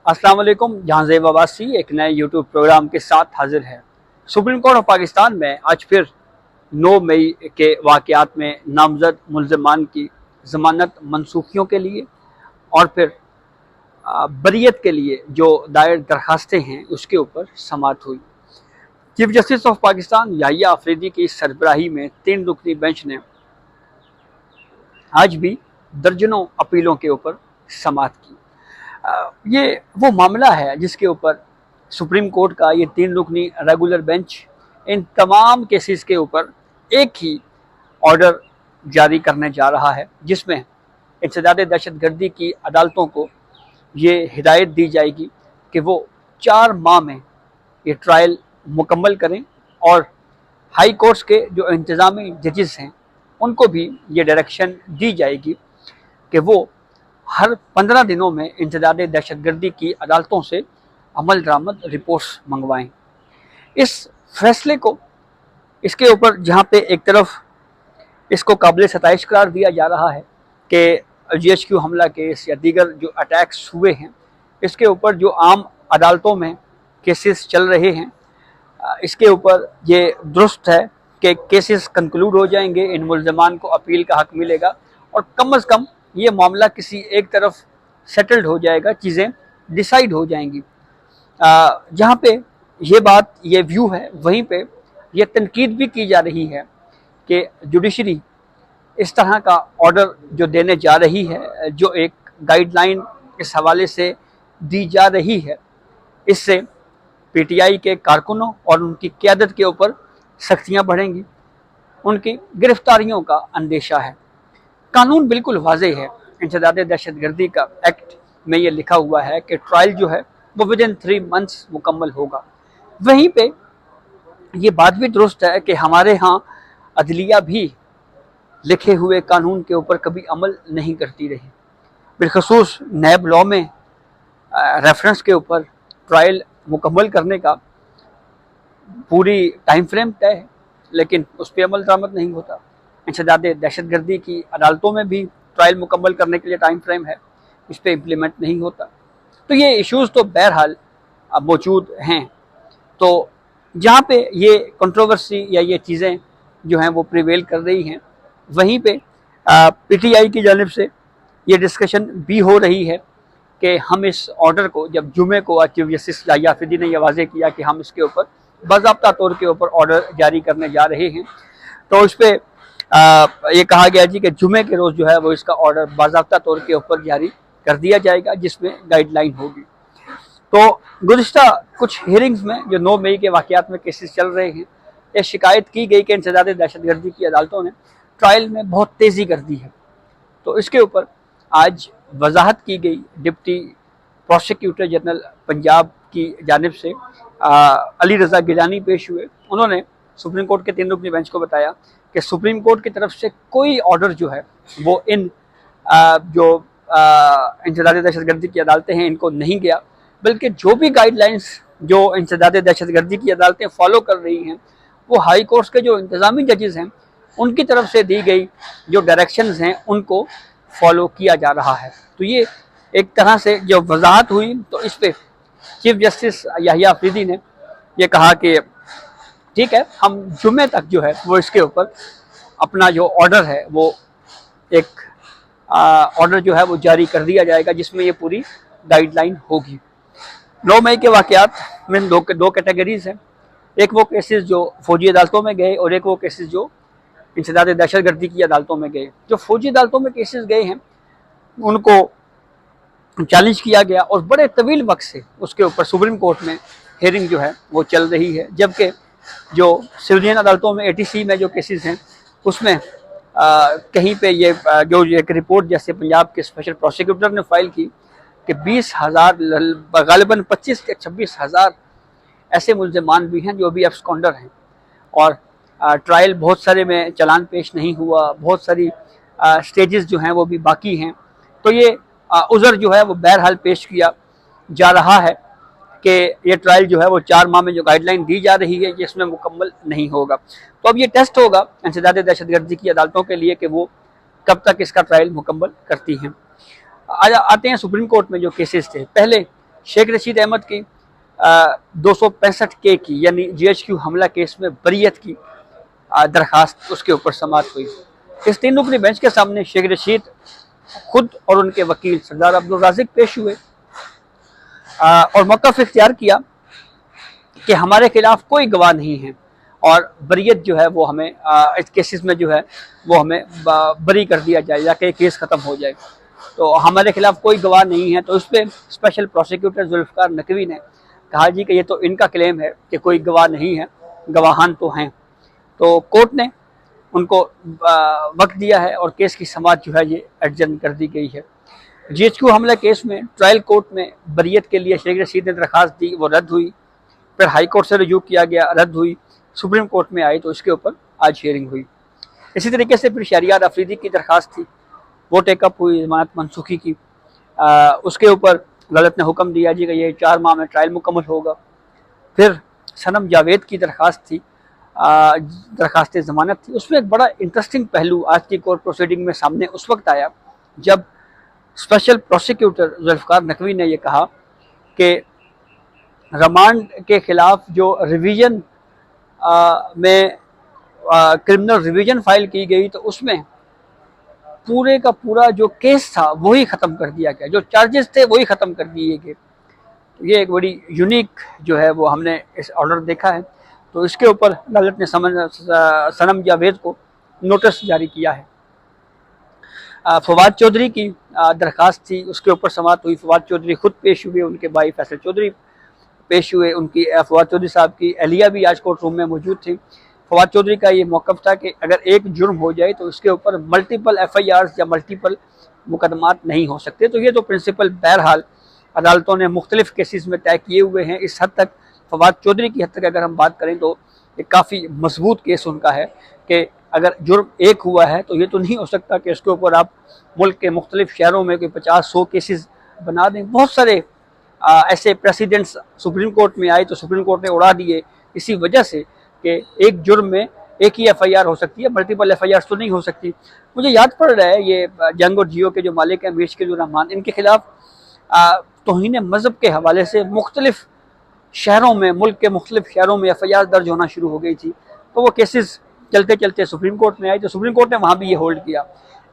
अस्सलाम वालेकुम। जहां ज़ेब अब्बासी एक नए यूट्यूब प्रोग्राम के साथ हाजिर है। सुप्रीम कोर्ट ऑफ पाकिस्तान में आज फिर 9 मई के वाक़यात में नामजद मुल्ज़मान की ज़मानत मनसूखियों के लिए और फिर बरियत के लिए जो दायर दरखास्तें हैं उसके ऊपर समाअत हुई। Chief justice of Pakistan Yahya Afridi की सरबराही में 3 रुकनी बेंच ने आज भी दर्जनों अपीलों के ऊपर समाअत की। ये वो मामला है जिसके ऊपर सुप्रीम कोर्ट का ये 3 रुकनी रेगुलर बेंच इन तमाम केसेस के ऊपर एक ही ऑर्डर जारी करने जा रहा है, जिसमें इंसदाद दहशतगर्दी की अदालतों को ये हिदायत दी जाएगी कि वो 4 माह में ये ट्रायल मुकम्मल करें और हाई कोर्ट्स के जो इंतज़ामी जजेस हैं उनको भी ये डायरेक्शन दी जाएगी कि वो हर 15 दिनों में इंसदाद दहशतगर्दी की अदालतों से अमल दरामद रिपोर्ट्स मंगवाएं। इस फैसले को इसके ऊपर जहाँ पे एक तरफ इसको काबिल सताइश करार दिया जा रहा है कि GHQ हमला केस या दीगर जो अटैक्स हुए हैं इसके ऊपर जो आम अदालतों में केसेस चल रहे हैं इसके ऊपर ये दुरुस्त है कि केसेस कंक्लूड हो जाएंगे, इन मुल्ज़मान को अपील का हक मिलेगा और कम अज़ कम ये मामला किसी एक तरफ सेटल्ड हो जाएगा, चीज़ें डिसाइड हो जाएंगी। जहाँ पे ये बात ये व्यू है वहीं पे ये तनकीद भी की जा रही है कि जुडिशरी इस तरह का ऑर्डर जो देने जा रही है, जो एक गाइडलाइन इस हवाले से दी जा रही है, इससे PTI के कारकुनों और उनकी क़यादत के ऊपर सख्तियाँ बढ़ेंगी, उनकी गिरफ्तारियों का अंदेशा है। कानून बिल्कुल वाज़ेह है, इंसदाद दहशतगर्दी का एक्ट में ये लिखा हुआ है कि ट्रायल जो है वो विदिन 3 मंथ्स मुकम्मल होगा। वहीं पे ये बात भी दुरुस्त है कि हमारे यहाँ अदलिया भी लिखे हुए कानून के ऊपर कभी अमल नहीं करती रही। बिलखसूस नैब लॉ में रेफरेंस के ऊपर ट्रायल मुकम्मल करने का पूरी टाइम फ्रेम तय है, लेकिन उस पर अमल दरामद नहीं होता। इंसदाद दहशतगर्दी की अदालतों में भी ट्रायल मुकम्मल करने के लिए टाइम फ्रेम है, इस पर इम्प्लीमेंट नहीं होता। तो ये इश्यूज़ तो बहरहाल अब मौजूद हैं। तो जहाँ पे ये कंट्रोवर्सी या ये चीज़ें जो हैं वो प्रिवेल कर रही हैं, वहीं पे PTI की जानिब से ये डिस्कशन भी हो रही है कि हम इस ऑर्डर को, जब जुमे को चीफ जस्टिस याहिया अफरीदी ने यह वाज़ेह किया कि हम इसके ऊपर बाज़ाब्ता तौर के ऊपर ऑर्डर जारी करने जा रहे हैं, तो उस पर ये कहा गया जी कि जुमे के रोज़ जो है वो इसका ऑर्डर बाज़ाब्ता तौर के ऊपर जारी कर दिया जाएगा, जिसमें गाइडलाइन होगी। तो गुज़िश्ता कुछ हियरिंग्स में जो 9 मई के वाक़यात में केसेस चल रहे हैं, ये शिकायत की गई कि इंसदाद दहशतगर्दी की अदालतों ने ट्रायल में बहुत तेज़ी कर दी है। तो इसके ऊपर आज वजाहत की गई डिप्टी प्रोसिक्यूटर जनरल पंजाब की जानिब से अली रज़ा गिलानी पेश हुए। उन्होंने सुप्रीम कोर्ट के 3 रुकनी बेंच को बताया कि सुप्रीम कोर्ट की तरफ से कोई ऑर्डर जो है वो इन जो इंसदाद दहशतगर्दी की अदालतें हैं इनको नहीं गया, बल्कि जो भी गाइडलाइंस जो इंसदाद दहशतगर्दी की अदालतें फॉलो कर रही हैं वो हाई कोर्ट्स के जो इंतज़ामी जजेस हैं उनकी तरफ से दी गई जो डायरेक्शंस हैं उनको फॉलो किया जा रहा है। तो ये एक तरह से जो वजाहत हुई, तो इस पर चीफ जस्टिस याहिया अफरीदी ने ये कहा कि ठीक है, हम जुमे तक जो है वो इसके ऊपर अपना जो ऑर्डर है वो एक ऑर्डर जो है वो जारी कर दिया जाएगा, जिसमें ये पूरी गाइडलाइन होगी। 9 मई के वाक़यात में दो कैटेगरीज हैं, एक वो केसेस जो फौजी अदालतों में गए और एक वो केसेस जो इंसदाद दहशतगर्दी की अदालतों में गए। जो फौजी अदालतों में केसेस गए हैं उनको चैलेंज किया गया और बड़े तवील वक्त से उसके ऊपर सुप्रीम कोर्ट में हियरिंग जो है वो चल रही है, जबकि जो सिविलियन अदालतों में ATC में जो केसेस हैं उसमें कहीं पे ये जो एक रिपोर्ट जैसे पंजाब के स्पेशल प्रोसिक्यूटर ने फाइल की कि 20,000 गालिबन 25 से 26,000 ऐसे मुल्ज़मान भी हैं जो अभी एब्सकॉन्डर हैं और ट्रायल बहुत सारे में चालान पेश नहीं हुआ, बहुत सारी स्टेजेस जो हैं वो भी बाकी हैं। तो ये उज़र जो है वो बहरहाल पेश किया जा रहा है कि ये ट्रायल जो है वो 4 माह में जो गाइडलाइन दी जा रही है ये इसमें मुकम्मल नहीं होगा। तो अब ये टेस्ट होगा इंसदाद दहशतगर्दी की अदालतों के लिए कि वो कब तक इसका ट्रायल मुकम्मल करती हैं। आते हैं सुप्रीम कोर्ट में जो केसेस थे। पहले शेख रशीद अहमद की 265 के की यानी GHQ हमला केस में बरीयत की दरखास्त उसके ऊपर समाअत हुई। इस 3 रुकनी बेंच के सामने शेख रशीद खुद और उनके वकील सरदार अब्दुल राज़िक पेश हुए और मौक़िफ़ इख्तियार किया कि हमारे खिलाफ कोई गवाह नहीं है और बरीयत जो है वो हमें इस केसेस में जो है वो हमें बरी कर दिया जाए या कि केस ख़त्म हो जाए। तो हमारे खिलाफ कोई गवाह नहीं है। तो उस पर स्पेशल प्रोसिक्यूटर जुल्फ़िकार नकवी ने कहा जी कि ये तो इनका क्लेम है कि कोई गवाह नहीं है, गवाहान तो हैं। तो कोर्ट ने उनको वक्त दिया है और केस की समाअत जो है ये एडजर्न कर दी गई है। GHQ हमला केस में ट्रायल कोर्ट में बरीयत के लिए शेख रशीद ने दरखास्त दी, वो रद्द हुई। फिर हाई कोर्ट से रजू किया गया, रद्द हुई। सुप्रीम कोर्ट में आई तो इसके ऊपर आज हियरिंग हुई। इसी तरीके से फिर शहरियार अफरीदी की दरखास्त थी, वो टेकअप हुई जमानत मनसूखी की। उसके ऊपर अदालत ने हुक्म दिया जी कि ये 4 माह में ट्रायल मुकम्मल होगा। फिर सनम जावेद की दरखास्त थी, दरखास्त ज़मानत थी। उसमें एक बड़ा इंटरेस्टिंग पहलू आज की कोर्ट प्रोसीडिंग में सामने उस वक्त आया जब स्पेशल प्रोसिक्यूटर जुल्फ़िकार नकवी ने यह कहा कि रिमांड के ख़िलाफ़ जो रिवीजन में क्रिमिनल रिवीजन फाइल की गई तो उसमें पूरे का पूरा जो केस था वही ख़त्म कर दिया गया, जो चार्जेस थे वही ख़त्म कर दिए गए। ये एक बड़ी यूनिक जो है वो हमने इस ऑर्डर देखा है। तो इसके ऊपर अदालत ने सनम जावेद को नोटिस जारी किया है। फवाद चौधरी की दरखास्त थी, उसके ऊपर समाअत हुई। फवाद चौधरी खुद पेश हुए, उनके भाई फैसल चौधरी पेश हुए। उनकी फवाद चौधरी साहब की अहलिया भी आज कोर्ट रूम में मौजूद थी। फवाद चौधरी का ये मौक़िफ़ था कि अगर एक जुर्म हो जाए तो उसके ऊपर मल्टीपल FIRs या मल्टीपल मुकदमात नहीं हो सकते। तो ये तो प्रिंसिपल बहरहाल अदालतों ने मुख्तलिफ केसेस में तय किए हुए हैं। इस हद तक फवाद चौधरी की हद तक अगर हम बात करें तो ये काफ़ी मजबूत केस उनका है कि अगर जुर्म एक हुआ है तो ये तो नहीं हो सकता कि इसके ऊपर आप मुल्क के मुख्तलिफ शहरों में कोई 50-100 केसेस बना दें। बहुत सारे ऐसे प्रेसिडेंट्स सुप्रीम कोर्ट में आए तो सुप्रीम कोर्ट ने उड़ा दिए इसी वजह से कि एक जुर्म में एक ही FIR हो सकती है, मल्टीपल FIRs तो नहीं हो सकती। मुझे याद पड़ रहा है ये जंग और जियो के जो मालिक हैं मुश्किल रहमान, इनके खिलाफ तौहीन मज़हब के हवाले से मुख्तलिफ शहरों में, मुल्क के मुख्तलिफ शहरों में FIR दर्ज होना शुरू हो गई थी। तो वो केसेस चलते चलते सुप्रीम कोर्ट में आए तो सुप्रीम कोर्ट ने वहाँ भी ये होल्ड किया।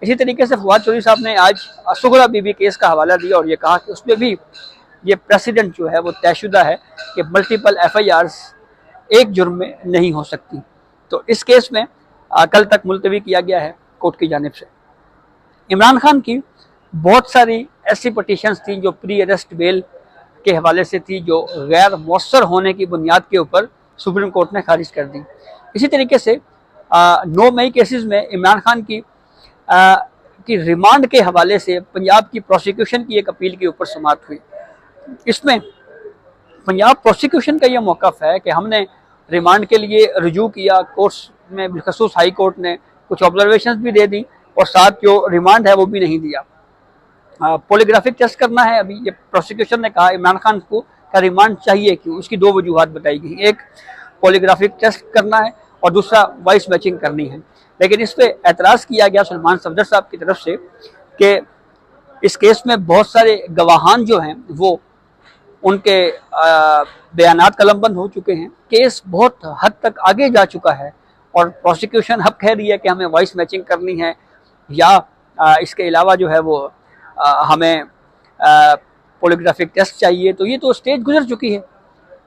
इसी तरीके से फवाद चौधरी साहब ने आज सुगरा बीबी केस का हवाला दिया और ये कहा कि उसमें भी ये प्रेसिडेंट जो है वो तयशुदा है कि मल्टीपल FIRs एक जुर्म में नहीं हो सकती। तो इस केस में कल तक मुलतवी किया गया है कोर्ट की जानिब से। इमरान खान की बहुत सारी ऐसी पटिशन्स थी जो प्री अरेस्ट बेल के हवाले से थी, जो गैर मौसर होने की बुनियाद के ऊपर सुप्रीम कोर्ट ने खारिज कर दी। इसी तरीके से 9 मई केसेस में इमरान खान की रिमांड के हवाले से पंजाब की प्रोसिक्यूशन की एक अपील के ऊपर समाअत हुई। इसमें पंजाब प्रोसिक्यूशन का यह मौक़िफ़ है कि हमने रिमांड के लिए रुजू किया, कोर्ट्स में बिलखसूस हाई कोर्ट ने कुछ ऑब्जर्वेशंस भी दे दी और साथ जो रिमांड है वो भी नहीं दिया। पॉलीग्राफिक टेस्ट करना है। अभी ये प्रोसिक्यूशन ने कहा इमरान खान को का रिमांड चाहिए क्यों, उसकी 2 वजूहात बताई गई। एक पॉलीग्राफिक टेस्ट करना है और दूसरा वॉइस मैचिंग करनी है। लेकिन इस पर एतराज़ किया गया सलमान सफदर साहब की तरफ से कि इस केस में बहुत सारे गवाहान जो हैं वो उनके बयानात कलमबंद हो चुके हैं। केस बहुत हद तक आगे जा चुका है और प्रोसिक्यूशन हक कह रही है कि हमें वॉइस मैचिंग करनी है या इसके अलावा जो है वो हमें पॉलीग्राफिक टेस्ट चाहिए। तो ये तो स्टेज गुजर चुकी है।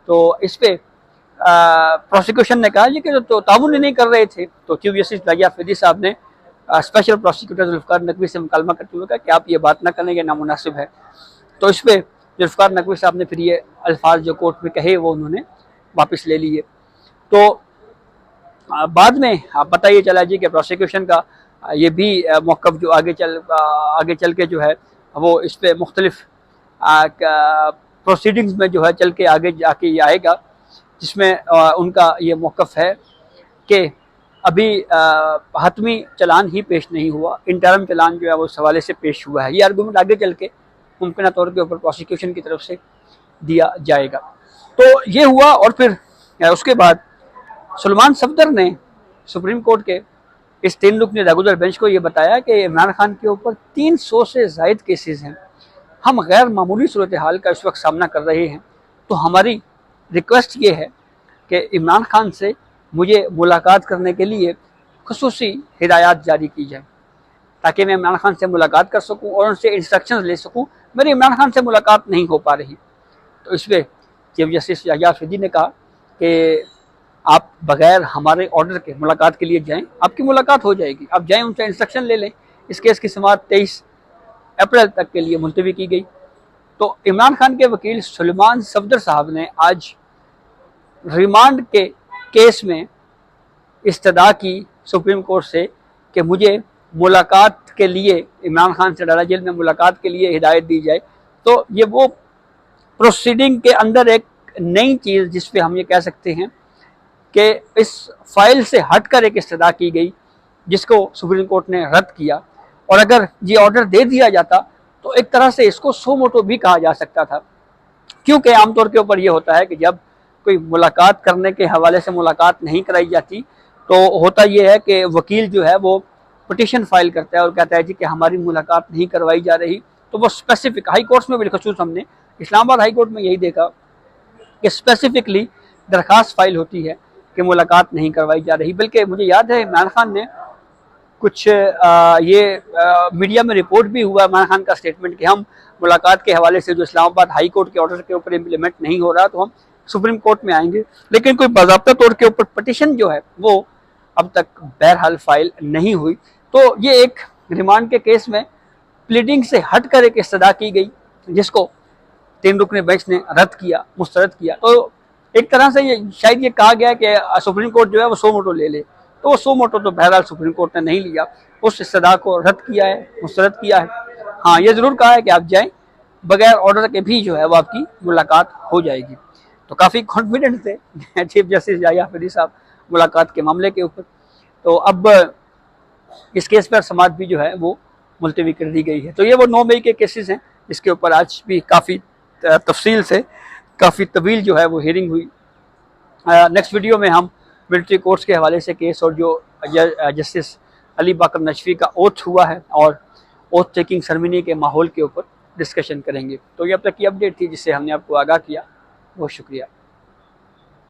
तो इस पर प्रोसिक्यूशन ने कहा कि तो ताउन नहीं कर रहे थे। तो चीफ जस्टिस राजा फरीदी साहब ने स्पेशल प्रोसिक्यूटर जुल्फ़िकार नकवी से मुकालमा करते हुए कहा कि आप ये बात ना करें, ये नामुनासिब है। तो इस पर जुल्फ़िकार नकवी साहब ने फिर ये अल्फाज जो कोर्ट में कहे वो उन्होंने वापस ले लिए। तो बाद में पता ये चला जी कि प्रोसिक्यूशन का ये भी मौक़िफ़ जो आगे चल के जो है वो इस पर मुख्तलिफ प्रोसीडिंग्स में जो है चल के आगे जाके ये आएगा, जिसमें उनका ये मौक़िफ़ है कि अभी हतमी चलान ही पेश नहीं हुआ, इंटरम चलान जो है वो इस हवाले से पेश हुआ है। ये आर्गूमेंट आगे चल के मुमकिन तौर के ऊपर प्रोसिक्यूशन की तरफ से दिया जाएगा। तो ये हुआ और फिर उसके बाद सलमान सफदर ने सुप्रीम कोर्ट के इस 3 रुकनी रेगुलर बेंच को ये बताया कि इमरान खान के ऊपर 300 से ज़ायद केसेस हैं। हम गैर मामूली सूरत हाल का इस वक्त सामना कर रहे हैं, तो हमारी रिक्वेस्ट ये है कि इमरान खान से मुझे मुलाकात करने के लिए खुसूसी हिदायत जारी की जाए, ताकि मैं इमरान खान से मुलाकात कर सकूं और उनसे इंस्ट्रक्शंस ले सकूं। मेरी इमरान खान से मुलाकात नहीं हो पा रही। तो इस पर चीफ जस्टिस याह्या अफरीदी ने कहा कि आप बगैर हमारे ऑर्डर के मुलाकात के लिए जाएं, आपकी मुलाकात हो जाएगी, आप जाएं, उनसे इंस्ट्रक्शन ले लें। इस केस की समाअत 23 अप्रैल तक के लिए मुलतवी की गई। तो इमरान खान के वकील सुलेमान सफदर साहब ने आज रिमांड के केस में इस्तदा की सुप्रीम कोर्ट से कि मुझे मुलाकात के लिए इमरान खान से डाला जेल में मुलाकात के लिए हिदायत दी जाए। तो ये वो प्रोसीडिंग के अंदर एक नई चीज़ जिस पे हम ये कह सकते हैं कि इस फाइल से हटकर एक इस्तदा की गई, जिसको सुप्रीम कोर्ट ने रद्द किया। और अगर ये ऑर्डर दे दिया जाता तो एक तरह से इसको सो मोटो भी कहा जा सकता था, क्योंकि आमतौर के ऊपर ये होता है कि जब कोई मुलाकात करने के हवाले से मुलाकात नहीं कराई जाती तो होता ये है कि वकील जो है वो पिटीशन फाइल करता है और कहता है जी कि हमारी मुलाकात नहीं करवाई जा रही। तो वो स्पेसिफिक हाई कोर्ट्स में बिलखसूस हमने इस्लामाबाद हाई कोर्ट में यही देखा कि स्पेसिफिकली दरखास्त फाइल होती है कि मुलाकात नहीं करवाई जा रही। बल्कि मुझे याद है इमरान खान ने कुछ मीडिया में रिपोर्ट भी हुआ इमरान खान का स्टेटमेंट कि हम मुलाकात के हवाले से जो इस्लामाबाद हाई कोर्ट के ऑर्डर के ऊपर इम्प्लीमेंट नहीं हो रहा तो हम सुप्रीम कोर्ट में आएंगे। लेकिन कोई बाज़ाब्ता तौर के ऊपर पिटीशन जो है वो अब तक बहरहाल फाइल नहीं हुई। तो ये एक रिमांड के केस में प्लीडिंग से हटकर एक इस्तदा की गई, जिसको 3 रुकनी बेंच ने रद्द किया, मुस्तरद किया। तो एक तरह से ये शायद ये कहा गया कि सुप्रीम कोर्ट जो है वो सो मोटो ले ले, तो वो सो मोटो तो बहरहाल सुप्रीम कोर्ट ने नहीं लिया, उस इस्तदा को रद्द किया है, मुस्तरद किया है। हाँ, ये ज़रूर कहा है कि आप जाएं, बगैर ऑर्डर के भी जो है वो आपकी मुलाकात हो जाएगी। तो काफ़ी कॉन्फिडेंट थे चीफ जस्टिस याह्या अफरीदी साहब मुलाकात के मामले के ऊपर। तो अब इस केस पर समाअत भी जो है वो मुलतवी कर दी गई है। तो ये वो 9 मई के केसेस हैं जिसके ऊपर आज भी काफ़ी तफसील से काफ़ी तवील जो है वो हियरिंग हुई। नेक्स्ट वीडियो में हम मिलिट्री कोर्ट्स के हवाले से केस और जो जस्टिस अली बाकर नशफी का ओथ हुआ है और ओथ टेकिंग सेरेमनी के माहौल के ऊपर डिस्कशन करेंगे। तो ये अब तक की अपडेट थी जिससे हमने आपको आगाह किया। बहुत शुक्रिया।